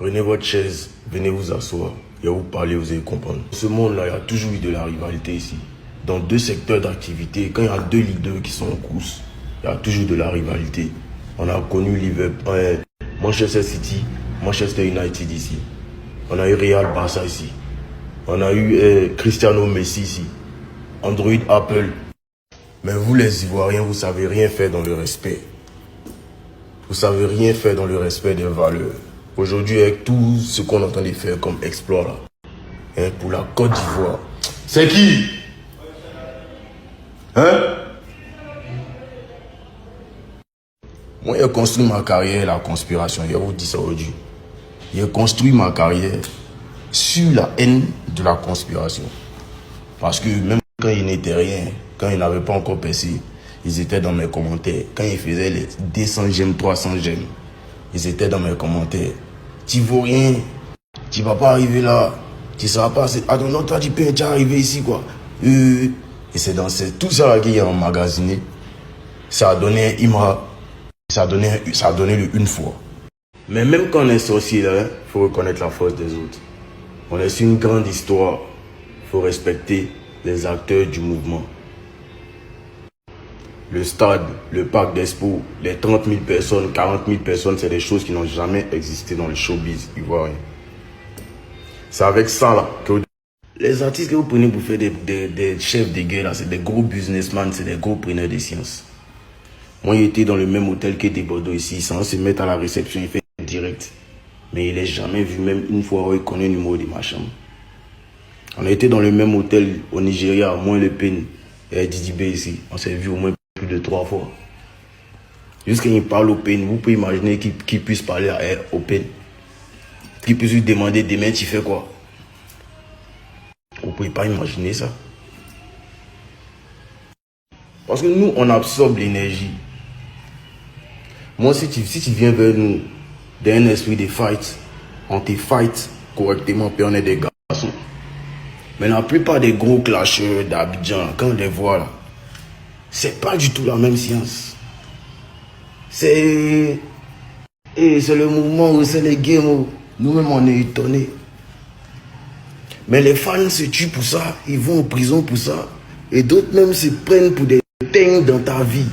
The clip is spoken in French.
Prenez votre chaise, venez vous asseoir. Et vous parler, vous allez comprendre. Dans ce monde-là, il y a toujours eu de la rivalité ici. Dans deux secteurs d'activité, quand il y a deux leaders qui sont en course, il y a toujours de la rivalité. On a connu Liverpool, Manchester City, Manchester United ici. On a eu Real Barça ici. On a eu Cristiano Messi ici. Android Apple. Mais vous les Ivoiriens, vous savez rien faire dans le respect. Vous savez rien faire dans le respect des valeurs. Aujourd'hui, avec tout ce qu'on est en train de faire comme exploit là, hein, pour la Côte d'Ivoire. C'est qui? Hein? Moi, j'ai construit ma carrière la conspiration. Je vous dis ça aujourd'hui. J'ai construit ma carrière sur la haine de la conspiration. Parce que même quand il n'était rien, quand il n'avait pas encore percé, ils étaient dans mes commentaires. Quand ils faisaient les 200 j'aime, 300 j'aime, ils étaient dans mes commentaires. Tu vaux rien, tu vas pas arriver là, tu seras pas assez. Ah non, toi tu peux déjà arriver ici quoi. Et c'est dans tout ça qui est emmagasiné. Ça a donné un Imra, ça a donné le une fois. Mais même quand on est sorcier là, il faut reconnaître la force des autres. On est sur une grande histoire, il faut respecter les acteurs du mouvement. Le stade, le parc d'Expo, les 30 000 personnes, 40 000 personnes, c'est des choses qui n'ont jamais existé dans le showbiz ivoirien. C'est avec ça là que les artistes que vous prenez pour faire des chefs de guerre là, c'est des gros businessmen, c'est des gros preneurs de sciences. Moi, il était dans le même hôtel que des Bordeaux ici, sans se mettre à la réception, il fait direct. Mais il n'est jamais vu, même une fois où il connaît le numéro de ma chambre. On a été dans le même hôtel au Nigeria, moins le PEN et Didi B ici. On s'est vu au moins plus de 3 fois. Jusqu'à il parle au PEN, vous pouvez imaginer qu'il puisse parler au PEN. Qu'il puisse lui demander demain tu fais quoi. Vous ne pouvez pas imaginer ça. Parce que nous, on absorbe l'énergie. Moi, si tu viens vers nous d'un esprit de fight, on te fight correctement, puis on est des garçons. Mais la plupart des gros clasheurs d'Abidjan, quand on les voit là, c'est pas du tout la même science. C'est le mouvement, c'est les games. Nous-mêmes, on est étonnés. Mais les fans se tuent pour ça, ils vont en prison pour ça. Et d'autres même se prennent pour des dingues dans ta vie.